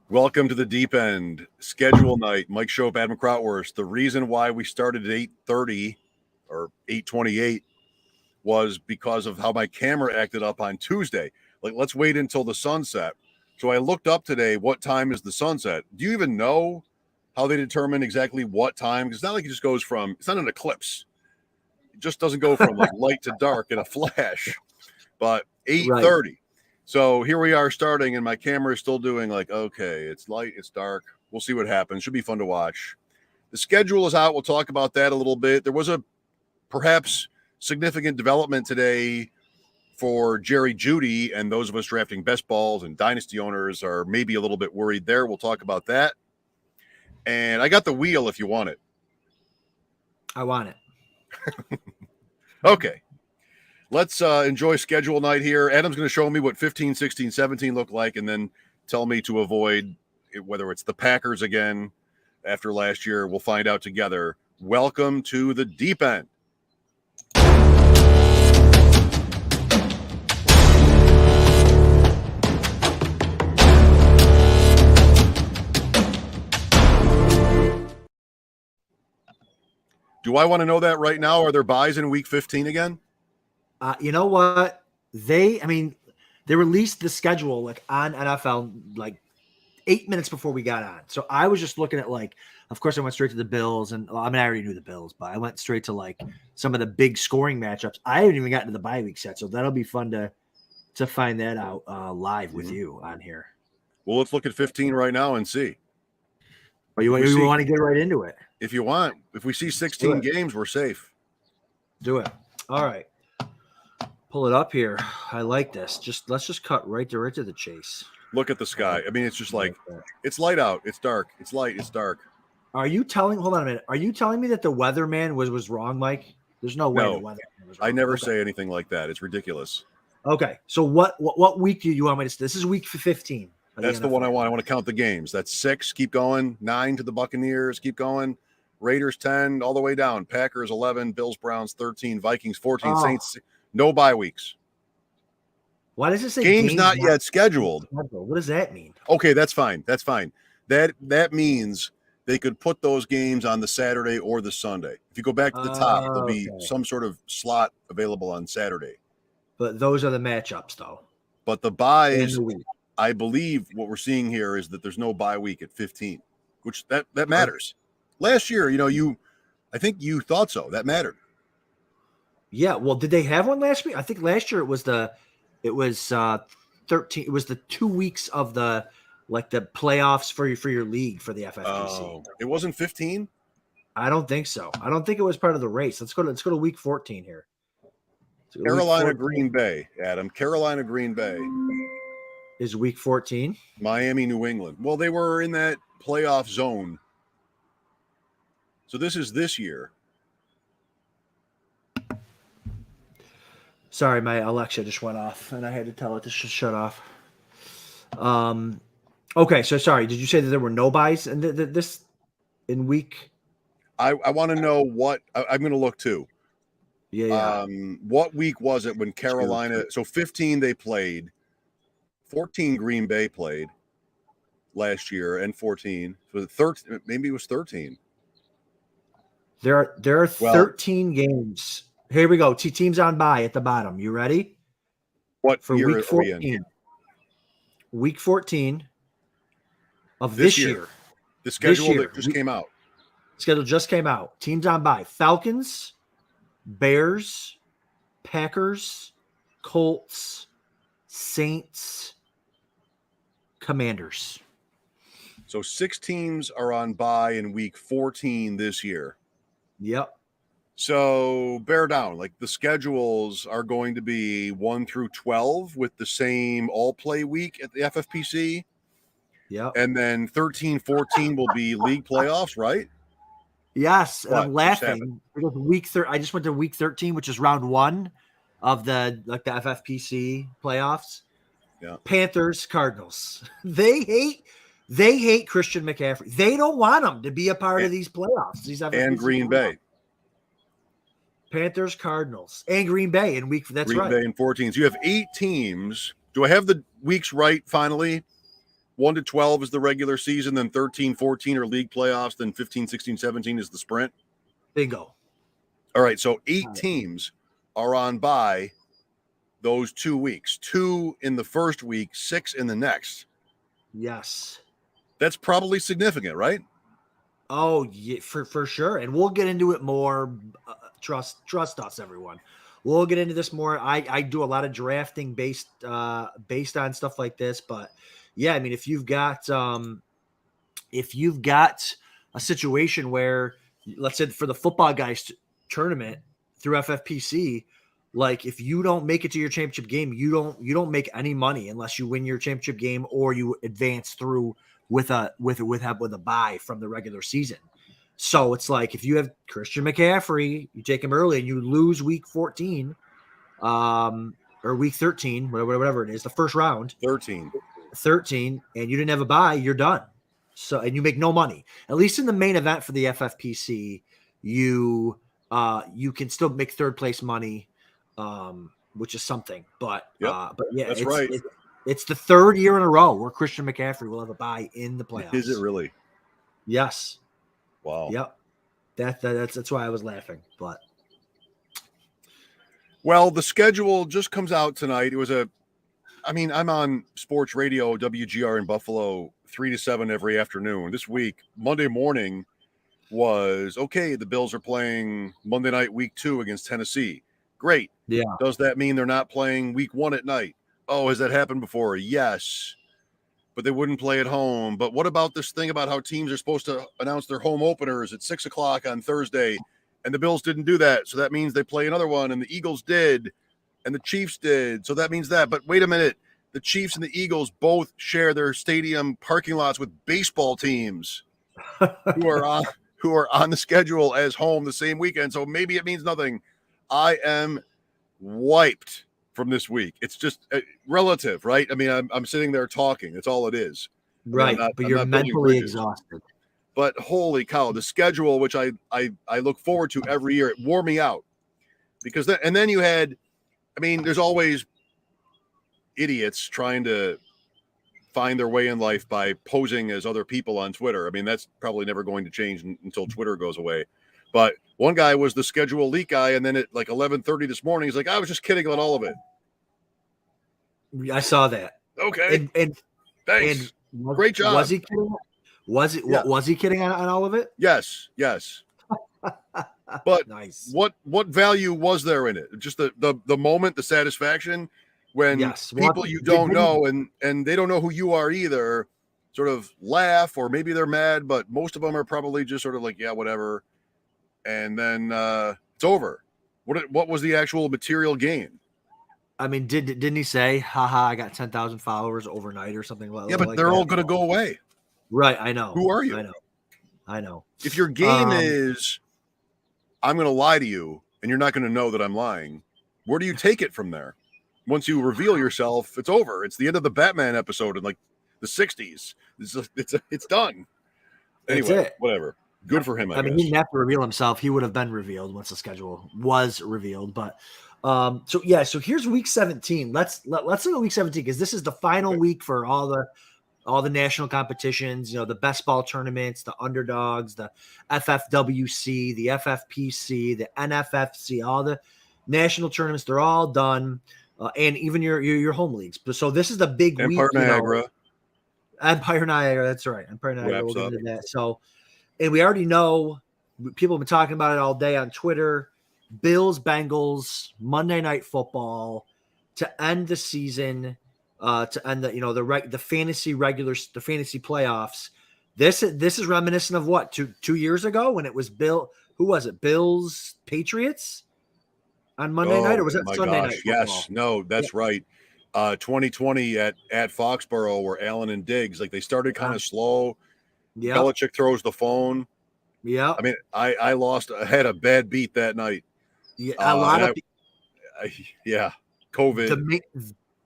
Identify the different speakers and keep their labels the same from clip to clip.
Speaker 1: Welcome to the deep end. Schedule night. Mike Shope, Adam Krautwurst. The reason why we started at 8:30 or 8:28 was because of how my camera acted up on Tuesday. Like, let's wait until the sunset. So I looked up today, what time is the sunset? Do you even know how they determine exactly what time? Because it's not like it just goes from, it's not an eclipse. It just doesn't go from like light to dark in a flash. But 8:30. Right. So here we are starting, and my camera is still doing like, okay, it's light, it's dark. We'll see what happens. Should be fun to watch. The schedule is out. We'll talk about that a little bit. There was a perhaps significant development today for Jeudy, and those of us drafting best balls and dynasty owners are maybe a little bit worried there. We'll talk about that. And I got the wheel if you want it.
Speaker 2: I want it.
Speaker 1: Okay. Let's enjoy schedule night here. Adam's going to show me what 15, 16, 17 look like, and then tell me to avoid whether it's the Packers again after last year. We'll find out together. Welcome to the deep end. Do I want to know that right now? Are there buys in week 15 again?
Speaker 2: You know what? They released the schedule like on NFL like 8 minutes before we got on. So I was just looking at like, of course I went straight to the Bills, and I already knew the Bills, but I went straight to like some of the big scoring matchups. I haven't even gotten to the bye week set, so that'll be fun to find that out live with you on here.
Speaker 1: Well, let's look at 15 right now and see.
Speaker 2: Or you want to get right into it?
Speaker 1: If you want. If we see 16 games, we're safe.
Speaker 2: Do it. All right. Pull it up here. I like this. Let's just cut right to the chase.
Speaker 1: Look at the sky. I mean, it's just like, it's light out. It's dark. It's light. It's dark.
Speaker 2: Hold on a minute. Are you telling me that the weatherman was wrong, Mike? There's no way the weatherman was wrong.
Speaker 1: I never say anything like that. It's ridiculous.
Speaker 2: Okay. So what week do you want me to? This is week 15.
Speaker 1: That's the one I want. I want to count the games. That's 6. Keep going. 9 to the Buccaneers. Keep going. Raiders 10 all the way down. Packers 11. Bills, Browns 13. Vikings 14. Saints. No bye weeks.
Speaker 2: Why does it say
Speaker 1: games not yet scheduled?
Speaker 2: What does that mean?
Speaker 1: Okay, that's fine. That's fine. That means they could put those games on the Saturday or the Sunday. If you go back to the top, there'll be some sort of slot available on Saturday.
Speaker 2: But those are the matchups, though.
Speaker 1: But the buys, I believe what we're seeing here is that there's no bye week at 15, which that matters. Last year, I think you thought so. That mattered.
Speaker 2: Yeah, well, did they have one last week? I think last year it was 13. It was the 2 weeks of the playoffs for your league for the FFPC.
Speaker 1: Oh, it wasn't 15?
Speaker 2: I don't think so. I don't think it was part of the race. Let's go to week 14 here.
Speaker 1: Carolina Green Bay, Adam. Carolina Green Bay
Speaker 2: is week 14.
Speaker 1: Miami New England. Well, they were in that playoff zone. So this is this year.
Speaker 2: Sorry, my Alexa just went off, and I had to tell it to shut off. Okay, so sorry. Did you say that there were no buys in this in week?
Speaker 1: I want to know what I'm going to look too.
Speaker 2: Yeah.
Speaker 1: What week was it when Carolina? So 15 they played, 14 Green Bay played last year, and 14. So 13, maybe it was 13.
Speaker 2: There are 13 games. Here we go. Teams on bye at the bottom. You ready?
Speaker 1: What
Speaker 2: for
Speaker 1: year
Speaker 2: week 14? Week 14 of this year.
Speaker 1: The schedule that just came out.
Speaker 2: Schedule just came out. Teams on bye: Falcons, Bears, Packers, Colts, Saints, Commanders.
Speaker 1: So 6 teams are on bye in week 14 this year.
Speaker 2: Yep.
Speaker 1: So bear down. Like the schedules are going to be 1 through 12 with the same all play week at the FFPC.
Speaker 2: Yeah.
Speaker 1: And then 13, 14 will be league playoffs, right?
Speaker 2: Yes. And I'm laughing because I just went to week 13, which is round 1 of the FFPC playoffs.
Speaker 1: Yeah.
Speaker 2: Panthers, Cardinals. They hate Christian McCaffrey. They don't want him to be a part of these playoffs. These FFPC
Speaker 1: and Green Bay.
Speaker 2: Panthers, Cardinals, and Green Bay in week. That's
Speaker 1: Green
Speaker 2: right.
Speaker 1: Bay in 14. So you have 8 teams Do I have the weeks right finally? 1 to 12 is the regular season, then 13, 14 are league playoffs, then 15, 16, 17 is the sprint.
Speaker 2: Bingo.
Speaker 1: All right, so 8 teams are on bye those 2 weeks. 2 in the first week, 6 in the next.
Speaker 2: Yes.
Speaker 1: That's probably significant, right?
Speaker 2: Oh, yeah, for sure. And we'll get into it more. Trust us, everyone. We'll get into this more. I do a lot of drafting based on stuff like this, but yeah, I mean, if you've got a situation where, let's say for the football guys tournament through FFPC, like if you don't make it to your championship game, you don't make any money unless you win your championship game or you advance through with a bye from the regular season. So it's like if you have Christian McCaffrey, you take him early and you lose week 14, or week 13, whatever it is, the first round, 13, and you didn't have a bye, you're done. So, and you make no money. At least in the main event for the FFPC, you can still make third place money, which is something. But yeah,
Speaker 1: that's right.
Speaker 2: It's the third year in a row where Christian McCaffrey will have a bye in the playoffs.
Speaker 1: Is it really?
Speaker 2: Yes.
Speaker 1: Wow.
Speaker 2: Yep. That's why I was laughing. But
Speaker 1: well, the schedule just comes out tonight. I'm on sports radio, WGR in Buffalo, 3 to 7 every afternoon. This week, Monday morning was okay. The Bills are playing Monday night, week 2 against Tennessee. Great.
Speaker 2: Yeah.
Speaker 1: Does that mean they're not playing week 1 at night? Oh, has that happened before? Yes. But they wouldn't play at home. But what about this thing about how teams are supposed to announce their home openers at 6:00 on Thursday? And the Bills didn't do that. So that means they play another one. And the Eagles did. And the Chiefs did. So that means that. But wait a minute. The Chiefs and the Eagles both share their stadium parking lots with baseball teams who are on the schedule as home the same weekend. So maybe it means nothing. I am wiped from this week. It's just relative, right? I mean, I'm sitting there talking. That's all it is.
Speaker 2: Right. But you're mentally exhausted.
Speaker 1: But holy cow, the schedule, which I look forward to every year, it wore me out. Because then you had, I mean, there's always idiots trying to find their way in life by posing as other people on Twitter. I mean, that's probably never going to change until Twitter goes away. But one guy was the schedule leak guy, and then at like 11:30 this morning, he's like, I was just kidding about all of it.
Speaker 2: I saw that.
Speaker 1: Okay.
Speaker 2: And
Speaker 1: thanks. Great job.
Speaker 2: Was he kidding? Was he kidding on all of it?
Speaker 1: Yes. But
Speaker 2: nice.
Speaker 1: What value was there in it? Just the moment, the satisfaction when people you don't know and they don't know who you are either sort of laugh, or maybe they're mad, but most of them are probably just sort of like, yeah, whatever. And then it's over. What was the actual material gain?
Speaker 2: I mean, didn't he say, haha, I got 10,000 followers overnight or something like that?
Speaker 1: Yeah, but they're all going to go away.
Speaker 2: Right, I know.
Speaker 1: Who are you?
Speaker 2: I know.
Speaker 1: If your game is, I'm going to lie to you, and you're not going to know that I'm lying, where do you take it from there? Once you reveal yourself, it's over. It's the end of the Batman episode in like the 60s. It's done. Anyway, whatever. Good for him, I guess.
Speaker 2: Mean, he didn't have to reveal himself. He would have been revealed once the schedule was revealed. But so here's week 17. Let's look at week 17 because this is the final week for all the national competitions, the best ball tournaments, the underdogs, the FFWC, the FFPC, the NFFC, all the national tournaments, they're all done. And even your home leagues. So this is the big
Speaker 1: Empire
Speaker 2: week.
Speaker 1: Niagara.
Speaker 2: Empire Niagara, that's right. Empire Niagara, we'll get into that. So, and we already know, people have been talking about it all day on Twitter, Bills, Bengals, Monday Night Football to end the season, to end the fantasy playoffs. This is reminiscent of what, two years ago when it was Bills, Patriots on Monday night, or was that Sunday night football?
Speaker 1: Yes, no, that's right. 2020 at Foxborough where Allen and Diggs, like they started kind of slow. Yeah. Belichick throws the phone.
Speaker 2: Yeah.
Speaker 1: I mean, I had a bad beat that night.
Speaker 2: Yeah, a lot of
Speaker 1: COVID.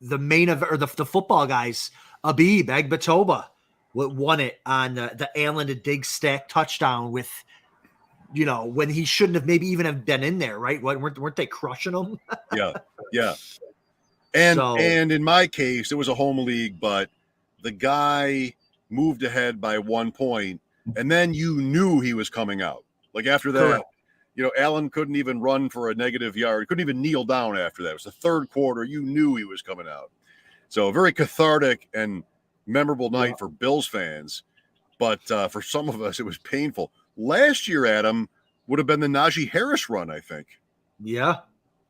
Speaker 2: The main of or the football guys, Agbatoba won it on the Allen and Diggs stack touchdown with, when he shouldn't have maybe even have been in there, right? Weren't they crushing him?
Speaker 1: Yeah. And in my case, it was a home league, but the guy moved ahead by 1 point, and then you knew he was coming out. Like after that,
Speaker 2: correct.
Speaker 1: Allen couldn't even run for a negative yard. He couldn't even kneel down after that. It was the third quarter. You knew he was coming out. So a very cathartic and memorable night for Bills fans. But for some of us, it was painful. Last year, Adam, would have been the Najee Harris run, I think.
Speaker 2: Yeah.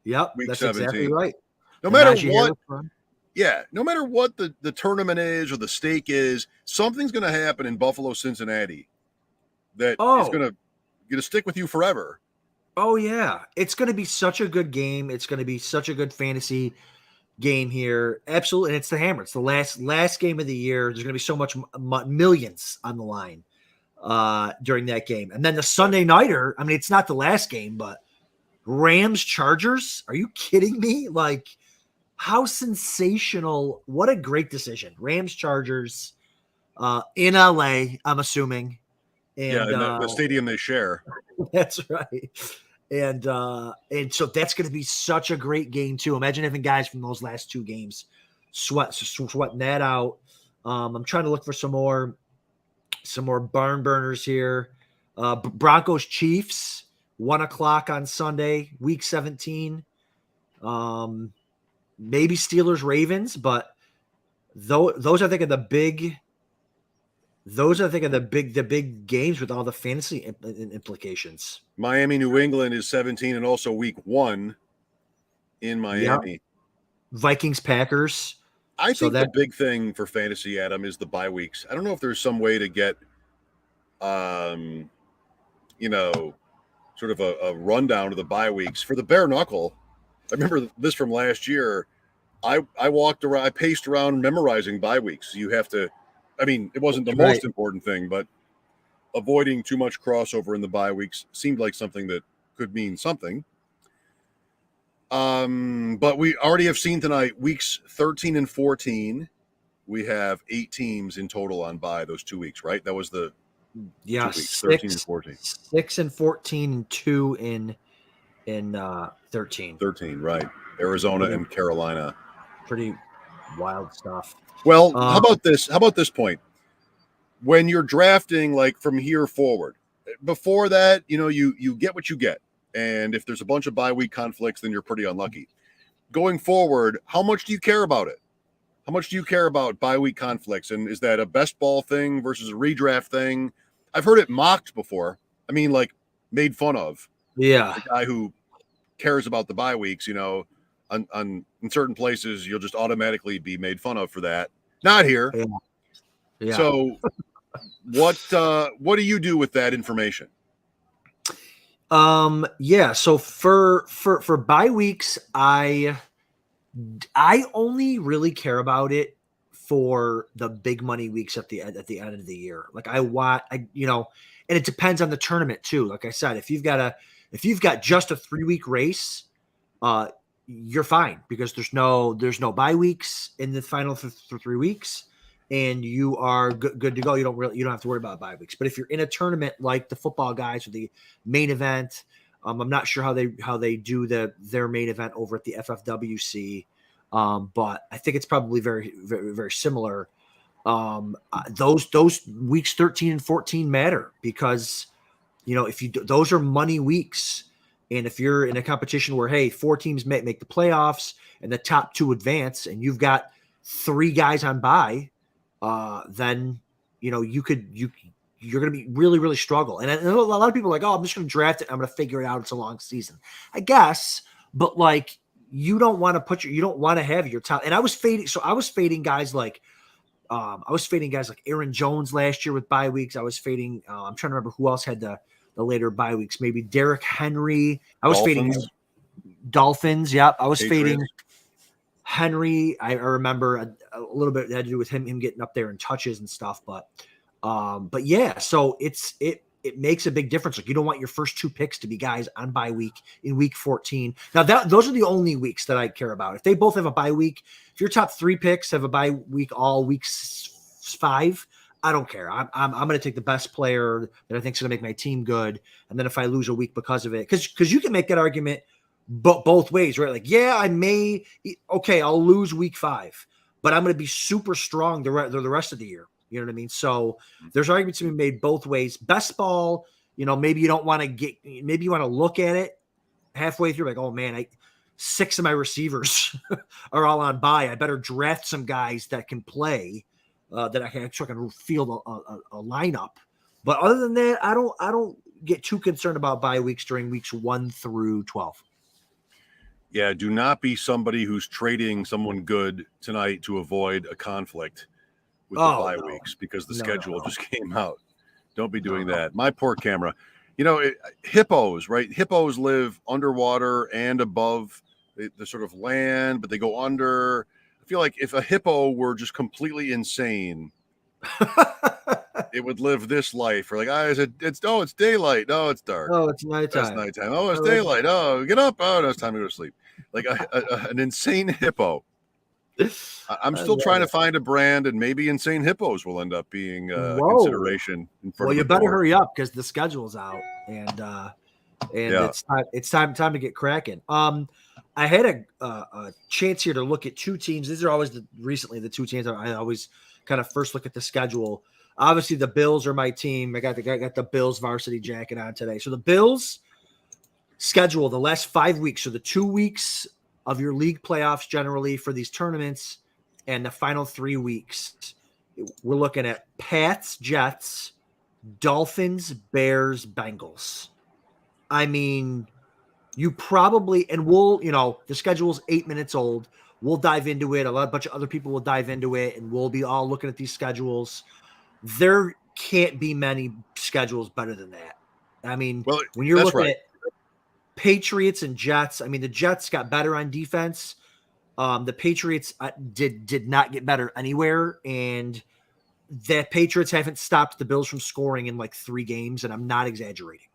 Speaker 2: Yep.
Speaker 1: Week
Speaker 2: That's
Speaker 1: 17.
Speaker 2: exactly right.
Speaker 1: No matter what, no matter what the tournament is or the stake is, something's going to happen in Buffalo, Cincinnati that is going to stick with you forever.
Speaker 2: Oh, yeah. It's going to be such a good game. It's going to be such a good fantasy game here. Absolutely. And it's the hammer. It's the last game of the year. There's going to be so much millions on the line during that game. And then the Sunday nighter, I mean, it's not the last game, but Rams Chargers. Are you kidding me? Like, how sensational. What a great decision. Rams Chargers in LA, I'm assuming. And,
Speaker 1: the stadium they share.
Speaker 2: That's right. And so that's going to be such a great game too. Imagine having guys from those last two games sweating that out. I'm trying to look for some more barn burners here. Broncos Chiefs, 1:00 on Sunday, week 17. Maybe Steelers Ravens, but those I think are the big. Those are, I think, are the big games with all the fantasy implications.
Speaker 1: Miami, New England is 17, and also week 1 in Miami.
Speaker 2: Yep. Vikings, Packers.
Speaker 1: I think the big thing for fantasy, Adam, is the bye weeks. I don't know if there's some way to get, sort of a rundown of the bye weeks for the bare knuckle. I remember this from last year. I walked around, I paced around memorizing bye weeks. You have to. I mean, it wasn't the most important thing, but avoiding too much crossover in the bye weeks seemed like something that could mean something. But we already have seen tonight, weeks 13 and 14. We have 8 teams in total on bye those 2 weeks, right? That was the 2 weeks, 13 and 14.
Speaker 2: 6 and 14 and 2 in 13.
Speaker 1: 13, right. Arizona and Carolina.
Speaker 2: Pretty wild stuff.
Speaker 1: Well, how about this? How about this point? When you're drafting, like from here forward, before that, you get what you get. And if there's a bunch of bye week conflicts, then you're pretty unlucky. Going forward, how much do you care about it? How much do you care about bye week conflicts? And is that a best ball thing versus a redraft thing? I've heard it mocked before. I mean, like made fun of.
Speaker 2: Yeah.
Speaker 1: The guy who cares about the bye weeks, in certain places, you'll just automatically be made fun of for that. Not here.
Speaker 2: Yeah.
Speaker 1: So what do you do with that information?
Speaker 2: So for bye weeks, I only really care about it for the big money weeks at the end of the year. Like and it depends on the tournament too. Like I said, if you've got just a 3-week race, you're fine because there's no bye weeks in the final for 3 weeks, and you are good to go. You don't have to worry about bye weeks. But if you're in a tournament like the football guys or the main event, I'm not sure how they do their main event over at the FFWC, but I think it's probably very, very, very similar. Those weeks 13 and 14 matter because those are money weeks. And if you're in a competition where, hey, 4 teams make the playoffs and the top 2 advance, and you've got 3 guys on bye, then you're going to be really, really struggle. And a lot of people are like, oh, I'm just going to draft it. I'm going to figure it out. It's a long season, I guess. But like, you don't want to have your top. And I was fading guys like Aaron Jones last year with bye weeks. I was fading. I'm trying to remember who else had the later bye weeks. Maybe Derrick Henry. I was fading Dolphins. Yep. I was fading Henry. I remember a little bit had to do with him getting up there in touches and stuff. But yeah, so it makes a big difference. Like you don't want your first 2 picks to be guys on bye week in week 14. Now those are the only weeks that I care about. If they both have a bye week, if your top 3 picks have a bye week all week 5, I don't care. I'm going to take the best player that I think is going to make my team good. And then if I lose a week because of it, because you can make that argument but both ways, right? Like, yeah, I'll lose week 5, but I'm going to be super strong the rest of the year. You know what I mean? So there's arguments to be made both ways. Best ball, maybe you don't want to maybe you want to look at it halfway through, like, oh man, 6 of my receivers are all on bye. I better draft some guys that can play, that I can field a lineup. But other than that, I don't get too concerned about bye weeks during weeks 1 through 12.
Speaker 1: Yeah, do not be somebody who's trading someone good tonight to avoid a conflict with the bye weeks because the schedule just came out. Don't be doing that. My poor camera. Hippos, right? Hippos live underwater and above the sort of land, but they go under. I feel like if a hippo were just completely insane, it would live this life. Or like, it's daylight. No, it's dark.
Speaker 2: Oh, it's nighttime.
Speaker 1: That's nighttime. Oh, it's daylight. Oh, get up. Oh, no, it's time to go to sleep. Like an insane hippo. I'm still trying to find a brand, and maybe insane hippos will end up being a consideration.
Speaker 2: You better hurry up because the schedule's out, and it's time to get cracking. I had a chance here to look at 2 teams. These are always recently the 2 teams I always kind of first look at the schedule. Obviously, the Bills are my team. I got the Bills varsity jacket on today. So the Bills schedule the last 5 weeks. So the 2 weeks of your league playoffs generally for these tournaments, and the final 3 weeks, we're looking at Pats, Jets, Dolphins, Bears, Bengals. I mean, you probably, and the schedule's 8 minutes old. We'll dive into it. A bunch of other people will dive into it, and we'll be all looking at these schedules. There can't be many schedules better than that. I mean, when you're looking at Patriots and Jets, I mean, the Jets got better on defense. The Patriots did not get better anywhere, and the Patriots haven't stopped the Bills from scoring in like 3 games, and I'm not exaggerating.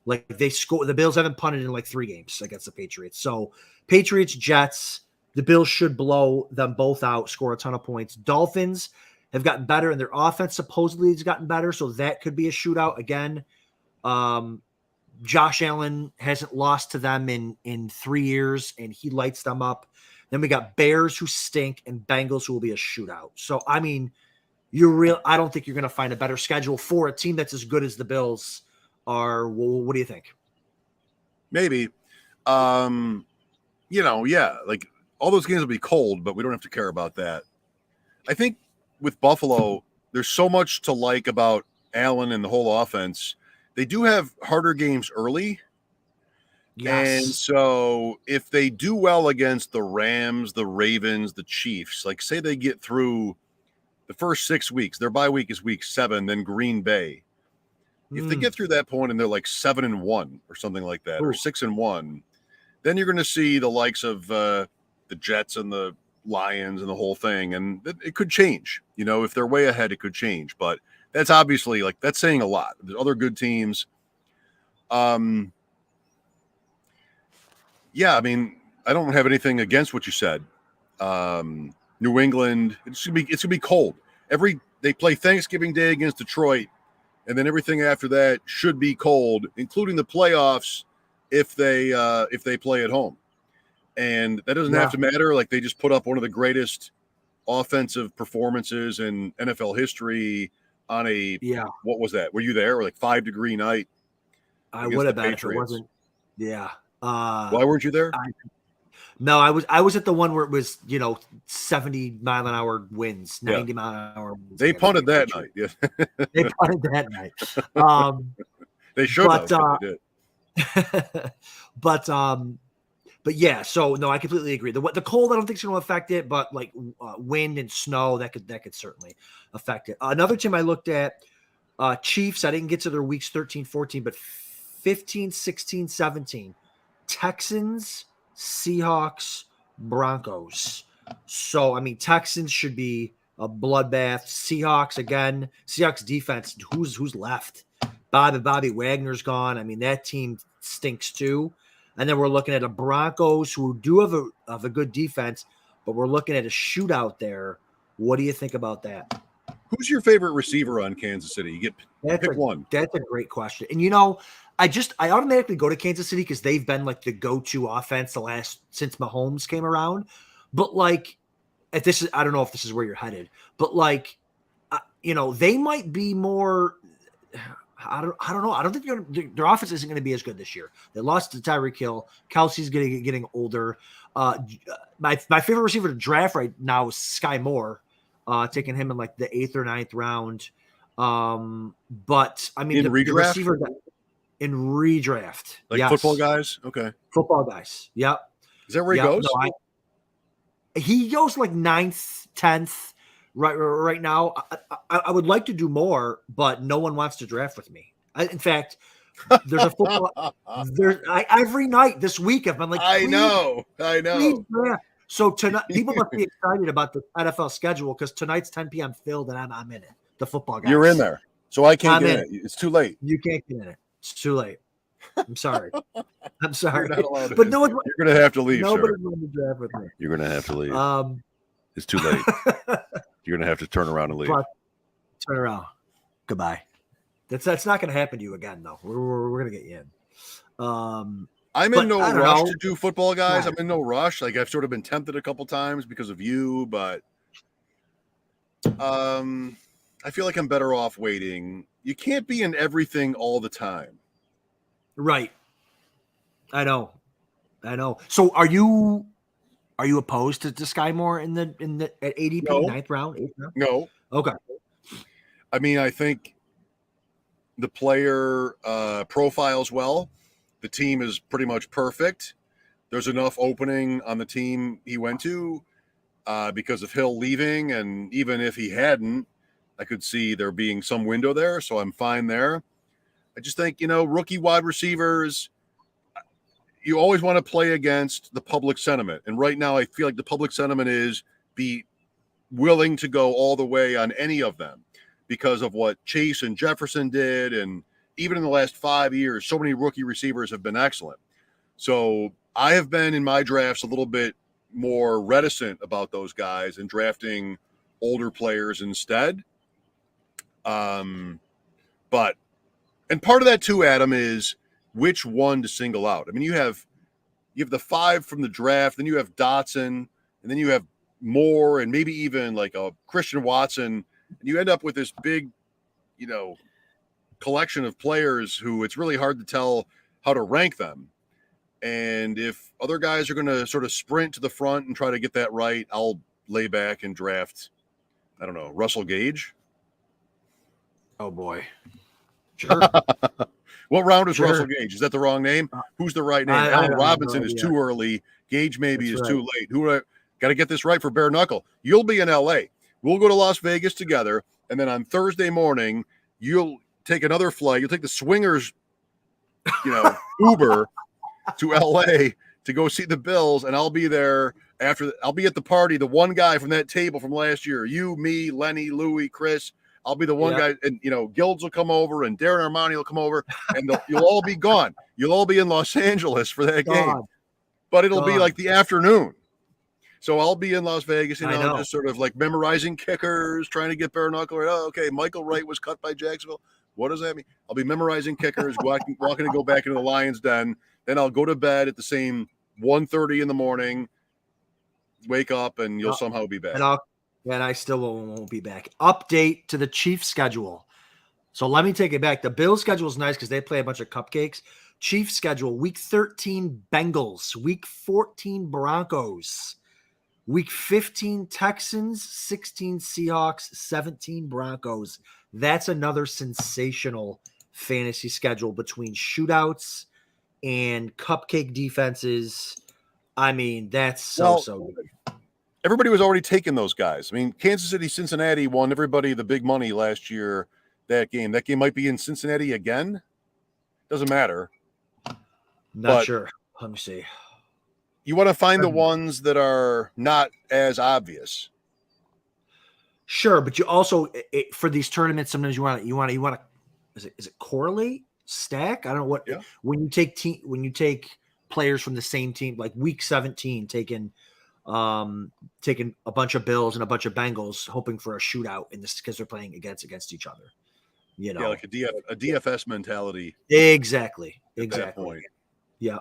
Speaker 2: Like the Bills haven't punted in like 3 games against the Patriots. So Patriots, Jets, the Bills should blow them both out, score a ton of points. Dolphins have gotten better, and their offense supposedly has gotten better, so that could be a shootout again. Josh Allen hasn't lost to them in 3 years, and he lights them up. Then we got Bears who stink and Bengals who will be a shootout. So, I mean, I don't think you're going to find a better schedule for a team that's as good as the Bills are. Well, what do you think?
Speaker 1: Maybe. Like all those games will be cold, but we don't have to care about that. I think with Buffalo, there's so much to like about Allen and the whole offense. They do have harder games early. Yes. And so if they do well against the Rams, the Ravens, the Chiefs, like say they get through the first 6 weeks, their bye week is week 7, then Green Bay. If they get through that point and they're like 7-1 or something like that, or 6-1, then you're going to see the likes of the Jets and the Lions and the whole thing. And it could change, if they're way ahead, it could change, but that's obviously that's saying a lot. There's other good teams. Yeah, I mean, I don't have anything against what you said. New England, it's gonna be cold. They play Thanksgiving Day against Detroit, and then everything after that should be cold, including the playoffs if they play at home. And that doesn't have to matter. Like they just put up one of the greatest offensive performances in NFL history on what was that? Were you there? Or like 5-degree night?
Speaker 2: I would have been if it wasn't. Yeah.
Speaker 1: Why weren't you there?
Speaker 2: No, I was at the one where it was 70-mile-an-hour winds, 90-mile-an-hour winds.
Speaker 1: They punted that night. Yeah,
Speaker 2: they punted that night.
Speaker 1: They should have. They did.
Speaker 2: But yeah, so no, I completely agree. The cold I don't think is going to affect it, but like wind and snow that could certainly affect it. Another team I looked at, Chiefs. I didn't get to their weeks 13, 14, but 15, 16, 17. Texans, Seahawks, Broncos. So, I mean, Texans should be a bloodbath. Seahawks, again. Seahawks defense, who's left? Bobby Wagner's gone. I mean, that team stinks too. And then we're looking at a Broncos who do have a good defense, but we're looking at a shootout there. What do you think about that?
Speaker 1: Who's your favorite receiver on Kansas City? Pick one.
Speaker 2: That's a great question. And I automatically go to Kansas City because they've been like the go-to offense since Mahomes came around. But like, I don't know if this is where you're headed, but like, they might be more. I don't know. I don't think their offense isn't going to be as good this year. They lost to Tyreek Hill. Kelsey's getting older. My favorite receiver to draft right now is Sky Moore, taking him in like the 8th or 9th round. But I mean,
Speaker 1: in
Speaker 2: the
Speaker 1: redraft,
Speaker 2: receiver in redraft,
Speaker 1: like
Speaker 2: yes.
Speaker 1: football guys. Okay,
Speaker 2: football guys. Yep.
Speaker 1: Is that where he goes?
Speaker 2: No, he goes like 9th, 10th. Right now, I would like to do more, but no one wants to draft with me. In fact, there's a football. Every night this week, I've been like,
Speaker 1: I know.
Speaker 2: So tonight, people must be excited about the NFL schedule because tonight's 10 p.m. filled, and I'm in it. The football guys.
Speaker 1: You're in there, so I can't get in it. It's too late.
Speaker 2: You can't get in it. It's too late. I'm sorry.
Speaker 1: You're not allowed
Speaker 2: but
Speaker 1: no one. You're going to have to leave.
Speaker 2: Nobody's going to draft with me.
Speaker 1: You're going to have to leave. It's too late. You're going to have to turn around and leave.
Speaker 2: Turn around. Goodbye. That's not going to happen to you again, though. We're going to get you in.
Speaker 1: I'm in no rush to do football, guys. I'm in no rush. Like, I've sort of been tempted a couple times because of you, but I feel like I'm better off waiting. You can't be in everything all the time.
Speaker 2: Right. I know. So are you opposed to Sky Moore in the at ADP
Speaker 1: No.
Speaker 2: 9th round? 8th round?
Speaker 1: No.
Speaker 2: Okay.
Speaker 1: I mean, I think the player profiles well. The team is pretty much perfect. There's enough opening on the team he went to because of Hill leaving, and even if he hadn't, I could see there being some window there, so I'm fine there. I just think, rookie wide receivers, you always want to play against the public sentiment. And right now I feel like the public sentiment is be willing to go all the way on any of them because of what Chase and Jefferson did. And even in the last 5 years, so many rookie receivers have been excellent. So I have been in my drafts a little bit more reticent about those guys and drafting older players instead. And part of that too, Adam, is which one to single out. I mean, you have the 5 from the draft, then you have Dotson, and then you have Moore, and maybe even like a Christian Watson, and you end up with this big, collection of players who it's really hard to tell how to rank them. And if other guys are going to sort of sprint to the front and try to get that right, I'll lay back and draft, I don't know, Russell Gage.
Speaker 2: Oh boy. Sure.
Speaker 1: What round is Russell Gage? Is that the wrong name? Who's the right name? Allen Robinson is too early. Gage maybe is too late. Got to get this right for bare knuckle. You'll be in LA. We'll go to Las Vegas together, and then on Thursday morning, you'll take another flight. You'll take the Swingers, Uber to LA to go see the Bills, and I'll be there after. I'll be at the party. The one guy from that table from last year. You, me, Lenny, Louie, Chris. I'll be the one guy, and Gilds will come over, and Darren Armani will come over, and you'll all be gone. You'll all be in Los Angeles for that game, but it'll be like the afternoon. So I'll be in Las Vegas, just sort of like memorizing kickers, trying to get bare knuckle. Oh, okay, Michael Wright was cut by Jacksonville. What does that mean? I'll be memorizing kickers, walking to go back into the Lions' den. Then I'll go to bed at the same 1:30 in the morning. Wake up, and you'll somehow be back.
Speaker 2: And I still won't be back. Update to the Chiefs schedule. So let me take it back. The Bills schedule is nice because they play a bunch of cupcakes. Chiefs schedule, week 13, Bengals. Week 14, Broncos. Week 15, Texans. 16, Seahawks. 17, Broncos. That's another sensational fantasy schedule between shootouts and cupcake defenses. I mean, that's so good.
Speaker 1: Everybody was already taking those guys. I mean, Kansas City, Cincinnati won everybody the big money last year. That game might be in Cincinnati again. Doesn't matter.
Speaker 2: Not sure. Let me see.
Speaker 1: You want to find the ones that are not as obvious.
Speaker 2: Sure, but you also for these tournaments sometimes you want to is it correlate, stack? I don't know what when you take players from the same team, like week 17 taking a bunch of Bills and a bunch of Bengals, hoping for a shootout in this because they're playing against each other. You know,
Speaker 1: Yeah, like a DFS mentality.
Speaker 2: exactly.
Speaker 1: At that point.
Speaker 2: Yeah.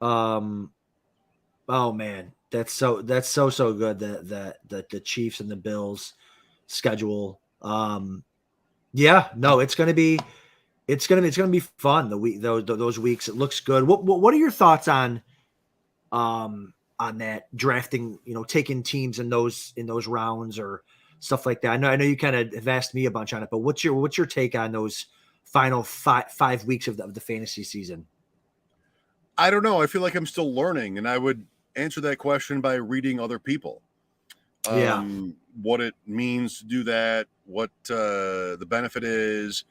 Speaker 2: Oh man, that's so good that the Chiefs and the Bills schedule. Yeah, no, it's gonna be fun. The week those weeks, it looks good. What are your thoughts on that drafting? You know, taking teams in those rounds or stuff like that. I know you kind of have asked me a bunch on it, but what's your take on those final five weeks of the fantasy season?
Speaker 1: I don't know. I feel like I'm still learning, and I would answer that question by reading other people.
Speaker 2: Yeah.
Speaker 1: What it means to do that, what the benefit is.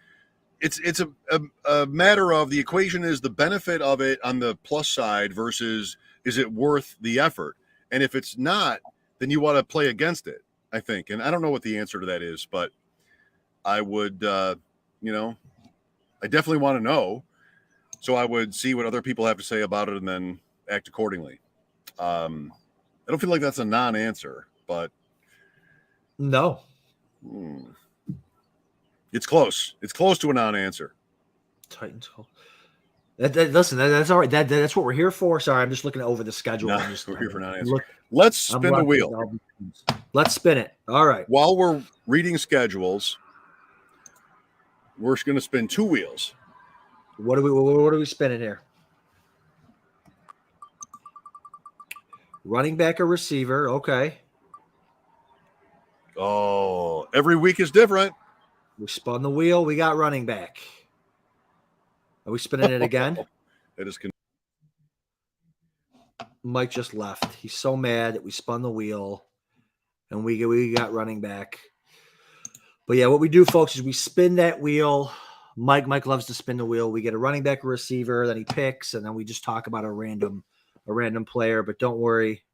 Speaker 1: It's a matter of the equation is the benefit of it on the plus side versus is it worth the effort? And if it's not, then you want to play against it, I think. And I don't know what the answer to that is, but I would, I definitely want to know. So I would see what other people have to say about it and then act accordingly. I don't feel like that's a non-answer, but
Speaker 2: No.
Speaker 1: It's close. It's close to a non-answer.
Speaker 2: Titans. Listen, that's all right. That's what we're here for. Sorry, I'm just looking over the schedule.
Speaker 1: We're here for non-answer. Let's spin the wheel.
Speaker 2: Let's spin it. All right.
Speaker 1: While we're reading schedules, we're going to spin two wheels.
Speaker 2: What are we spinning here? Running back or receiver? Okay.
Speaker 1: Oh, every week is different.
Speaker 2: We spun the wheel. We got running back. Are we spinning it again?
Speaker 1: It is.
Speaker 2: Mike just left. He's so mad that we spun the wheel, and we got running back. But yeah, what we do, folks, is we spin that wheel. Mike loves to spin the wheel. We get a running back or receiver, then he picks, and then we just talk about a random player. But don't worry,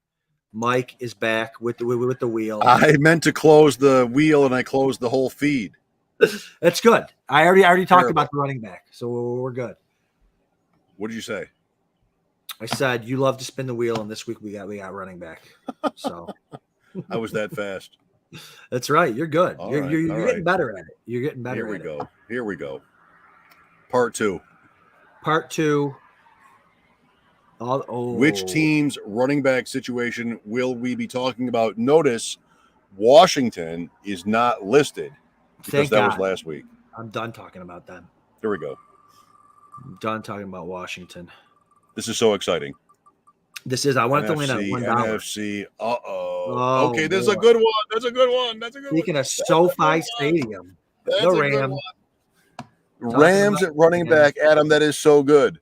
Speaker 2: Mike is back with the wheel.
Speaker 1: I meant to close the wheel, and I closed the whole feed.
Speaker 2: That's good. I already talked about the running back, so we're good.
Speaker 1: What did you say?
Speaker 2: I said you love to spin the wheel, and this week we got running back. So
Speaker 1: I was that fast.
Speaker 2: That's right. You're good. You're getting better at it. You're getting better.
Speaker 1: Here we go. Part two. Which team's running back situation will we be talking about? Notice Washington is not listed because that was last week.
Speaker 2: I'm done talking about them.
Speaker 1: Here we go.
Speaker 2: I'm done talking about Washington.
Speaker 1: This is so exciting.
Speaker 2: This is. I want to only know $1.
Speaker 1: NFC. Oh, okay, this is a good one. That's a good one.
Speaker 2: Speaking of SoFi Stadium, the Rams.
Speaker 1: Rams at running back, Adam. That is so good.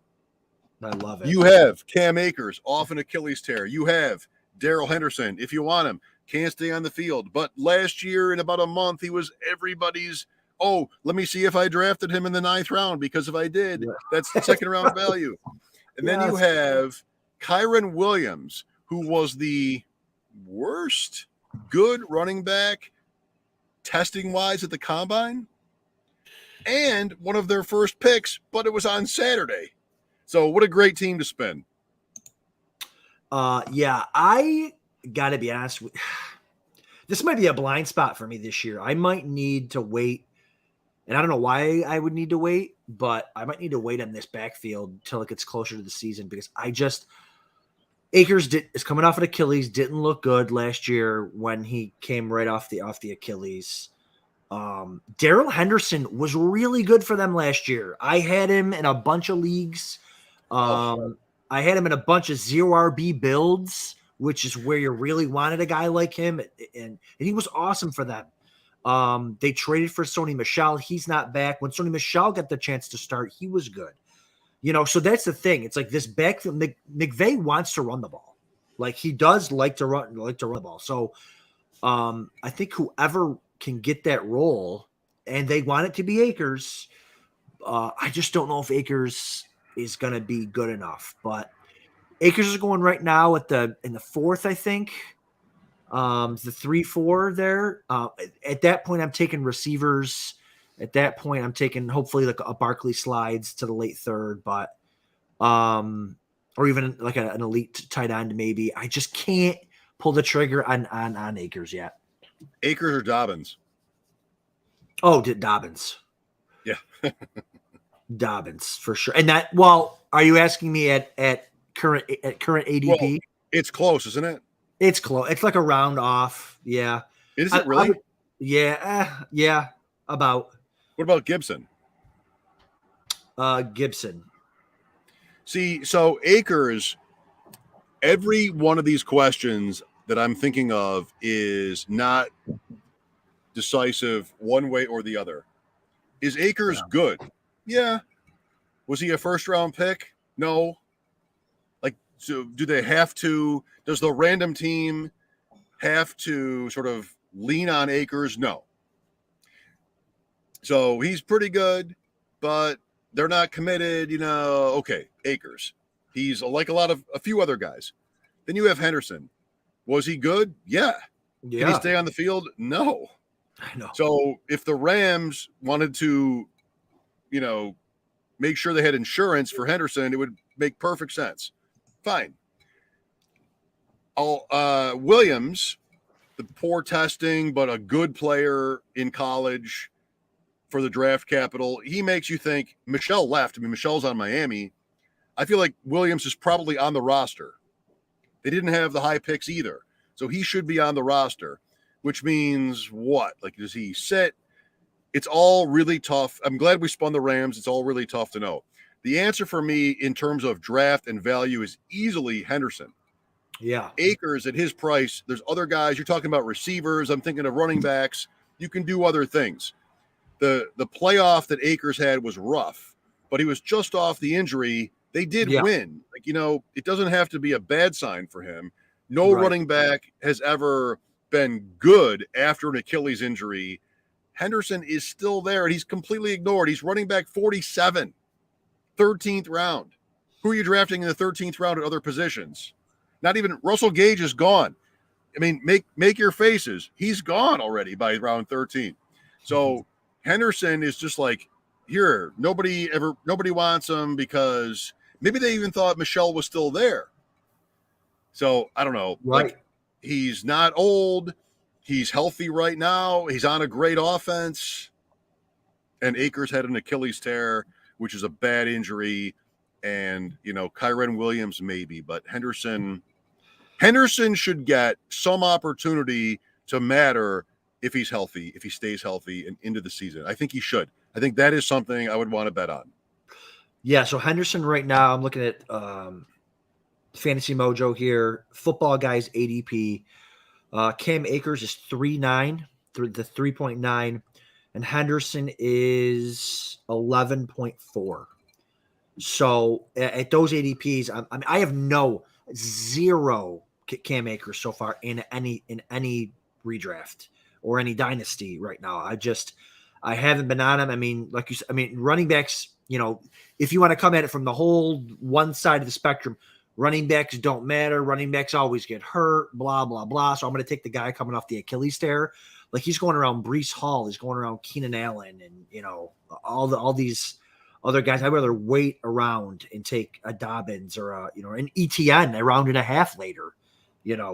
Speaker 2: I love it.
Speaker 1: You have Cam Akers off an Achilles tear. You have Darrell Henderson, if you want him, can't stay on the field. But last year, in about a month, he was everybody's. Oh, let me see if I drafted him in the 9th round, because if I did, that's the second round value. And then you have Kyron Williams, who was the worst good running back testing wise at the combine, and one of their first picks, but it was on Saturday. So what a great team to spin.
Speaker 2: Yeah, I got to be honest. This might be a blind spot for me this year. I might need to wait. And I don't know why I would need to wait, but I might need to wait on this backfield until it gets closer to the season, because Akers is coming off an Achilles, didn't look good last year when he came right off the Achilles. Darrell Henderson was really good for them last year. I had him in a bunch of leagues. I had him in a bunch of 0 RB builds, which is where you really wanted a guy like him, and he was awesome for them. They traded for Sony Michel. He's not back. When Sony Michel got the chance to start, he was good. So that's the thing. It's like this backfield. McVay wants to run the ball. Like, he does like to run the ball. So I think whoever can get that role, and they want it to be Akers. I just don't know if Akers is going to be good enough. But Akers is going right now in the 4th, I think. The 3-4 there. At that point, I'm taking receivers. At that point, I'm taking hopefully like a Barkley slides to the late 3rd, but or even like an elite tight end maybe. I just can't pull the trigger on Akers yet.
Speaker 1: Akers or Dobbins?
Speaker 2: Oh, Dobbins.
Speaker 1: Yeah.
Speaker 2: Dobbins for sure. And that, well, are you asking me at current ADP?
Speaker 1: Well, it's close, isn't it?
Speaker 2: It's close. It's like a round off. Yeah.
Speaker 1: Is it really?
Speaker 2: Yeah. About
Speaker 1: What about Gibson?
Speaker 2: Gibson.
Speaker 1: See, so Akers, every one of these questions that I'm thinking of is not decisive one way or the other. Is Akers good? Yeah. Was he a first round pick? No. Like, so do they have to? Does the random team have to sort of lean on Akers? No. So he's pretty good, but they're not committed. Okay, Akers. He's like a few other guys. Then you have Henderson. Was he good? Yeah. Can he stay on the field? No.
Speaker 2: I know.
Speaker 1: So if the Rams wanted to, make sure they had insurance for Henderson, it would make perfect sense. Fine. Williams, the poor testing, but a good player in college for the draft capital. He makes you think. Michelle left. I mean, Michelle's on Miami. I feel like Williams is probably on the roster. They didn't have the high picks either. So he should be on the roster, which means what? Like, does he sit? It's all really tough. I'm glad we spun the Rams. It's all really tough to know. The answer for me in terms of draft and value is easily Henderson.
Speaker 2: Yeah.
Speaker 1: Akers at his price. There's other guys. You're talking about receivers. I'm thinking of running backs. You can do other things. The playoff that Akers had was rough, but he was just off the injury. They did win. Like, it doesn't have to be a bad sign for him. No running back has ever been good after an Achilles injury. Henderson is still there, and he's completely ignored. He's running back 47, 13th round. Who are you drafting in the 13th round at other positions? Not even Russell Gage is gone. I mean, make your faces. He's gone already by round 13. So Henderson is just like, here, nobody wants him because maybe they even thought Michelle was still there. So I don't know.
Speaker 2: Right.
Speaker 1: Like, he's not old. He's healthy right now. He's on a great offense. And Akers had an Achilles tear, which is a bad injury. And, Kyren Williams maybe. But Henderson should get some opportunity to matter if he's healthy, if he stays healthy and into the season. I think he should. I think that is something I would want to bet on.
Speaker 2: Yeah, so Henderson right now, I'm looking at Fantasy Mojo here. Football Guys ADP. Cam Akers is 3.9, the 3.9, and Henderson is 11.4. So at those ADPs, I have zero Cam Akers so far in any redraft or any dynasty right now. I haven't been on him. I mean, like you said, running backs, if you want to come at it from the whole one side of the spectrum, running backs don't matter. Running backs always get hurt, blah, blah, blah. So I'm going to take the guy coming off the Achilles tear. Like, he's going around Breece Hall. He's going around Keenan Allen and, all these other guys. I'd rather wait around and take a Dobbins or an ETN a round and a half later,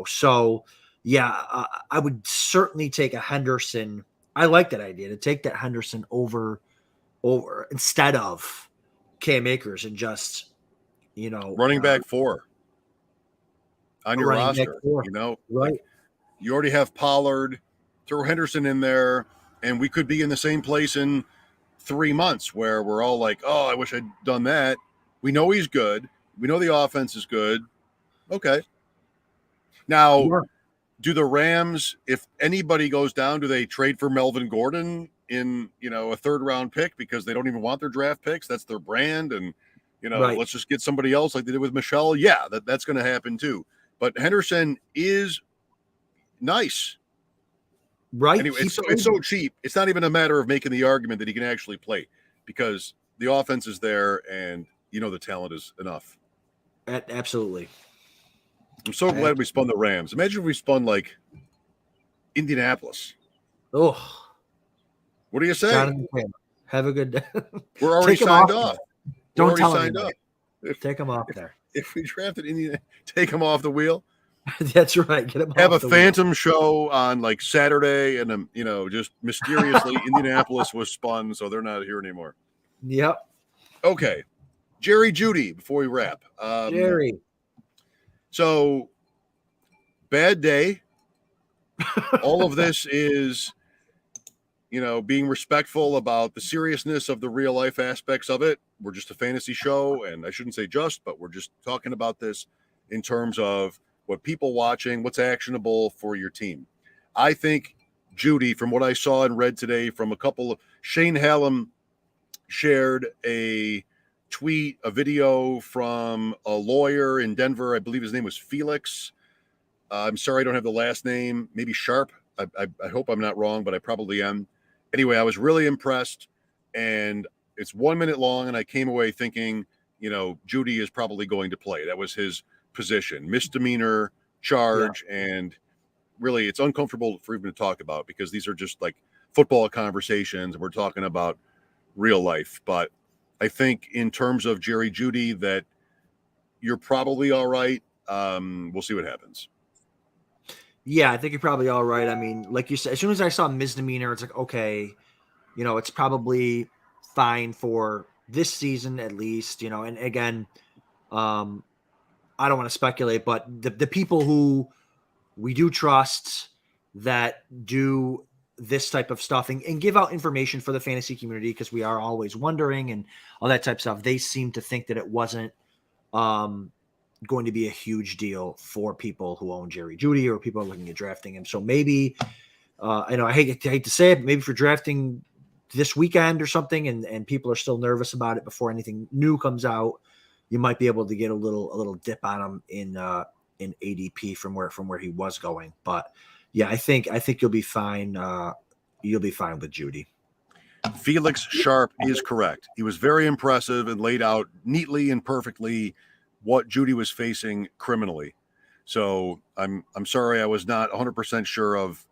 Speaker 2: So, yeah, I would certainly take a Henderson. I like that idea to take that Henderson over instead of Cam Akers and just,
Speaker 1: running back 4 on your roster,
Speaker 2: right?
Speaker 1: Like, you already have Pollard, throw Henderson in there, and we could be in the same place in 3 months where we're all like, oh, I wish I'd done that. We know he's good. We know the offense is good. Okay. Now, do the Rams, if anybody goes down, do they trade for Melvin Gordon in, a third round pick because they don't even want their draft picks? That's their brand. And, let's just get somebody else like they did with Michelle. Yeah, that's going to happen too. But Henderson is nice.
Speaker 2: Right.
Speaker 1: Anyway, it's so cheap. It's not even a matter of making the argument that he can actually play because the offense is there and, the talent is enough.
Speaker 2: Absolutely.
Speaker 1: I'm so glad we spun the Rams. Imagine if we spun like Indianapolis.
Speaker 2: Oh.
Speaker 1: What do you say?
Speaker 2: Have a good day.
Speaker 1: We're already signed off.
Speaker 2: Don't tell anybody. Take them off there.
Speaker 1: If we drafted Indiana, take them off the wheel.
Speaker 2: That's right. Get them
Speaker 1: Have
Speaker 2: off
Speaker 1: a
Speaker 2: the wheel.
Speaker 1: phantom show on like Saturday, and just mysteriously Indianapolis was spun, so they're not here anymore.
Speaker 2: Yep.
Speaker 1: Okay, Jerry Jeudy. Before we wrap,
Speaker 2: Jerry.
Speaker 1: So bad day. All of this is, being respectful about the seriousness of the real life aspects of it. We're just a fantasy show, and I shouldn't say just, but we're just talking about this in terms of what people watching, what's actionable for your team. I think Jeudy, from what I saw and read today from a couple of Shane Hallam shared a tweet, a video from a lawyer in Denver. I believe his name was Felix. I'm sorry, I don't have the last name. Maybe Sharp. I hope I'm not wrong, but I probably am. Anyway, I was really impressed, and it's 1 minute long, and I came away thinking, Jeudy is probably going to play. That was his position, misdemeanor charge, and really it's uncomfortable for even to talk about because these are just like football conversations. We're talking about real life, but I think in terms of Jerry Jeudy that you're probably all right. We'll see what happens.
Speaker 2: Yeah, I think you're probably all right. I mean, like you said, as soon as I saw misdemeanor, it's like, okay, it's probably fine for this season at least, and again, I don't want to speculate, but the people who we do trust that do this type of stuff and give out information for the fantasy community, because we are always wondering and all that type of stuff, they seem to think that it wasn't going to be a huge deal for people who own Jerry Jeudy or people looking at drafting him. So maybe, I hate to say it, but maybe for drafting this weekend or something, and people are still nervous about it before anything new comes out, you might be able to get a little dip on him in ADP from where he was going. But yeah, I think you'll be fine. You'll be fine with Jeudy.
Speaker 1: Felix Sharp is correct. He was very impressive and laid out neatly and perfectly what Jeudy was facing criminally. So I'm sorry I was not 100% sure of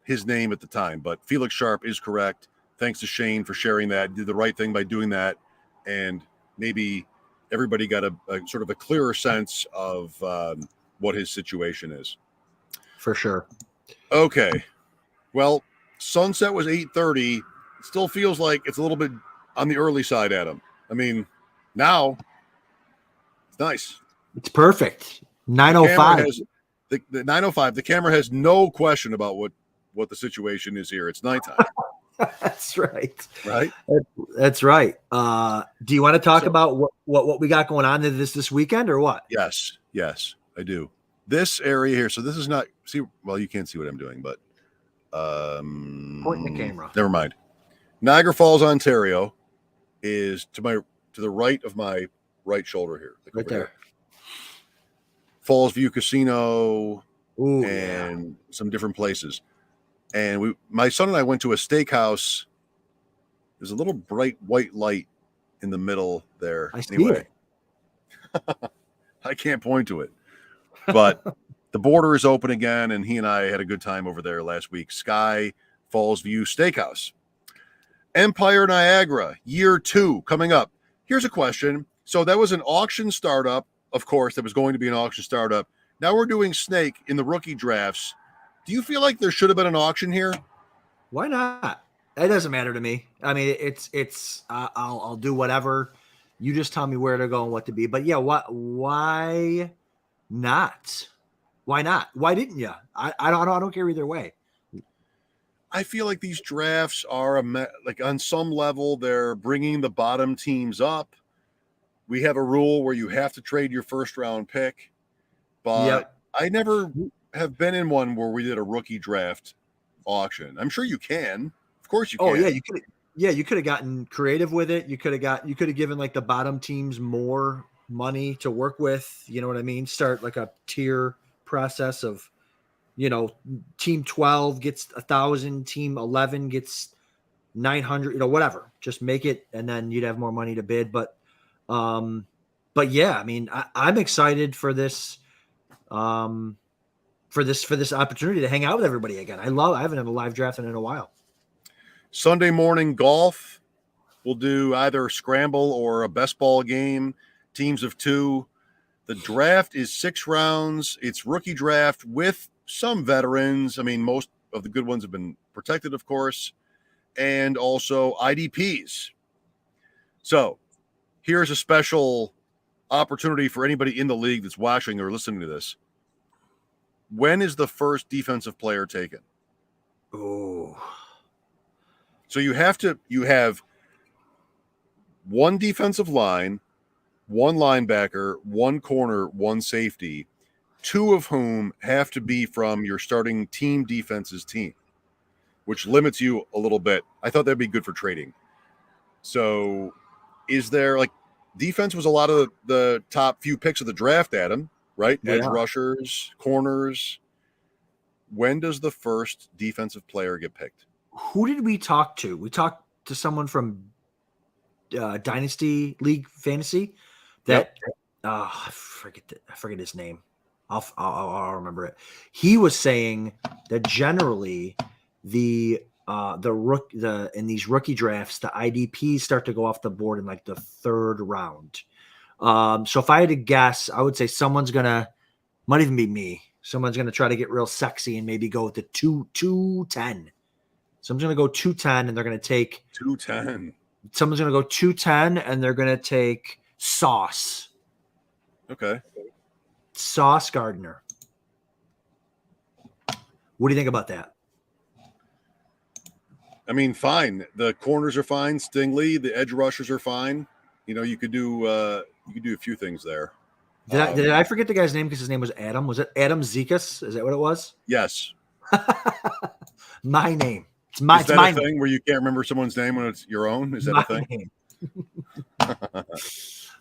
Speaker 1: his name at the time, but Felix Sharp is correct. Thanks to Shane for sharing that. Did the right thing by doing that, and maybe everybody got a sort of a clearer sense of what his situation is.
Speaker 2: For sure.
Speaker 1: Okay. Well, sunset was 8:30. It still feels like it's a little bit on the early side, Adam. I mean, now it's nice.
Speaker 2: It's perfect. 9:05.
Speaker 1: The 9:05. The camera has no question about what the situation is here. It's nighttime.
Speaker 2: That's right.
Speaker 1: Right?
Speaker 2: That's right. Do you want to talk about what we got going on this weekend or what?
Speaker 1: Yes, I do. This area here. So this is not you can't see what I'm doing, but
Speaker 2: point the camera.
Speaker 1: Never mind. Niagara Falls, Ontario is to the right of my right shoulder here. Like
Speaker 2: right there.
Speaker 1: Here. Falls View Casino.
Speaker 2: Ooh,
Speaker 1: and some different places. And my son and I went to a steakhouse. There's a little bright white light in the middle there.
Speaker 2: I see it.
Speaker 1: I can't point to it, but the border is open again, and he and I had a good time over there last week. Sky Falls View Steakhouse. Empire Niagara, year 2 coming up. Here's a question. So that was an auction startup, of course, that was going to be an auction startup. Now we're doing snake in the rookie drafts. Do you feel like there should have been an auction here?
Speaker 2: Why not? It doesn't matter to me. I mean, it's I'll do whatever. You just tell me where to go and what to be. But yeah, why not? Why not? Why didn't you? I don't care either way.
Speaker 1: I feel like these drafts are like on some level they're bringing the bottom teams up. We have a rule where you have to trade your first round pick, but I never have been in one where we did a rookie draft auction. I'm sure you can. Of course you can.
Speaker 2: Oh yeah, you could. Yeah, you could have gotten creative with it. You could have given like the bottom teams more money to work with. You know what I mean? Start like a tier process of, team 12 gets 1,000, team 11 gets 900, whatever. Just make it, and then you'd have more money to bid. But yeah, I mean, I'm excited for this. For this opportunity to hang out with everybody again. I haven't had a live draft in a while.
Speaker 1: Sunday morning golf. We'll do either scramble or a best ball game, teams of 2. The draft is 6 rounds. It's rookie draft with some veterans. I mean, most of the good ones have been protected, of course, and also IDPs. So here's a special opportunity for anybody in the league that's watching or listening to this. When is the first defensive player taken?
Speaker 2: Oh.
Speaker 1: So you have one defensive line, one linebacker, one corner, one safety, 2 of whom have to be from your starting team defense's team, which limits you a little bit. I thought that'd be good for trading. So is there, like, defense was a lot of the top few picks of the draft, Adam, right?
Speaker 2: Yeah.
Speaker 1: Edge rushers, corners. When does the first defensive player get picked?
Speaker 2: Who did we talk to? We talked to someone from Dynasty League Fantasy. That I forget his name. I'll remember it. He was saying that generally in these rookie drafts, the IDPs start to go off the board in like the 3rd round. So if I had to guess, I would say might even be me. Someone's gonna try to get real sexy and maybe go with the 210. Someone's gonna go 210 and they're gonna take
Speaker 1: 210.
Speaker 2: Someone's gonna go 210 and they're gonna take Sauce.
Speaker 1: Okay.
Speaker 2: Sauce Gardner. What do you think about that?
Speaker 1: I mean, fine. The corners are fine. Stingley, the edge rushers are fine. You know, you could do a few things there.
Speaker 2: Did I forget the guy's name because his name was Adam? Was it Adam Zekas? Is that what it was?
Speaker 1: Yes.
Speaker 2: My name. Is that
Speaker 1: a thing where you can't remember someone's name when it's your own? Is that a thing?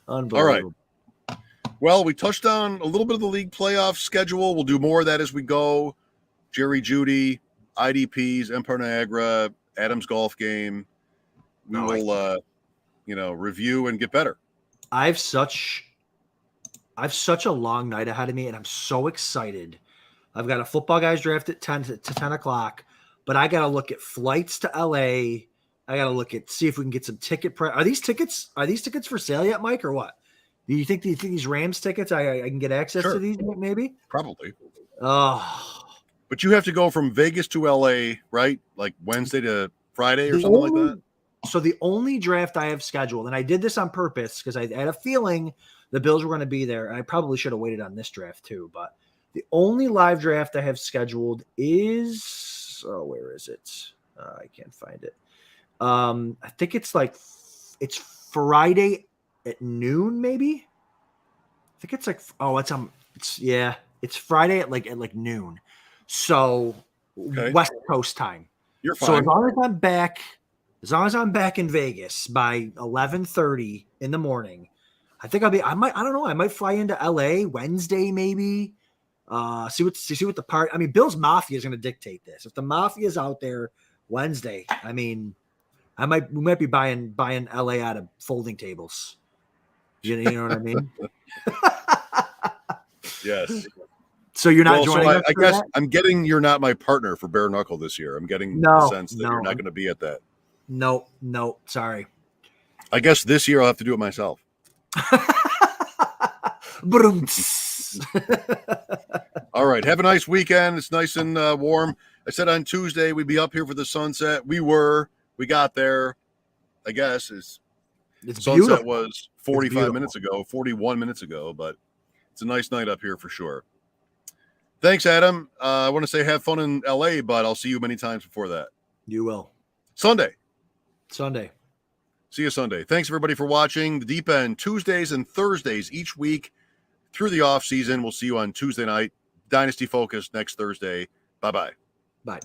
Speaker 2: Unbelievable.
Speaker 1: All right. Well, we touched on a little bit of the league playoff schedule. We'll do more of that as we go. Jerry Jeudy, IDPs, Empire Niagara, Adam's golf game. We will, review and get better. I
Speaker 2: have such a long night ahead of me, and I'm so excited. I've got a football guys draft at 10 to 10 o'clock, but I got to look at flights to LA. I got to see if we can get some ticket price. Are these tickets for sale yet, Mike, or what? Do you think these Rams tickets, I can get access to these maybe?
Speaker 1: Probably.
Speaker 2: Oh.
Speaker 1: But you have to go from Vegas to LA, right? Like Wednesday to Friday or something like that?
Speaker 2: So the only draft I have scheduled, and I did this on purpose because I had a feeling the Bills were going to be there. I probably should have waited on this draft too, but the only live draft I have scheduled is, where is it? I can't find it. I think it's Friday at noon, maybe. I think it's it's Friday at like noon. So West Coast time.
Speaker 1: You're fine.
Speaker 2: So as long as I'm back in Vegas by 11:30 in the morning, I think I might fly into LA Wednesday maybe. See what the part. I mean, Bill's Mafia is going to dictate this. If the Mafia is out there Wednesday, I mean, we might be buying LA out of folding tables. You know what I mean?
Speaker 1: Yes.
Speaker 2: So you're not joining us?
Speaker 1: I guess that? I'm getting you're not my partner for bare knuckle this year. I'm getting the sense that you're not going to be at that.
Speaker 2: No, sorry.
Speaker 1: I guess this year I'll have to do it myself. All right. Have a nice weekend. It's nice and warm. I said on Tuesday we'd be up here for the sunset. We got there. I guess it's sunset beautiful. Was 45 minutes ago, 41 minutes ago, but it's a nice night up here for sure. Thanks, Adam. I want to say have fun in LA, but I'll see you many times before that.
Speaker 2: You will.
Speaker 1: Sunday.
Speaker 2: See
Speaker 1: you Sunday. Thanks, everybody, for watching The Deep End Tuesdays and Thursdays each week through the off season. We'll see you on Tuesday night. Dynasty Focus next Thursday. Bye-bye.
Speaker 2: Bye.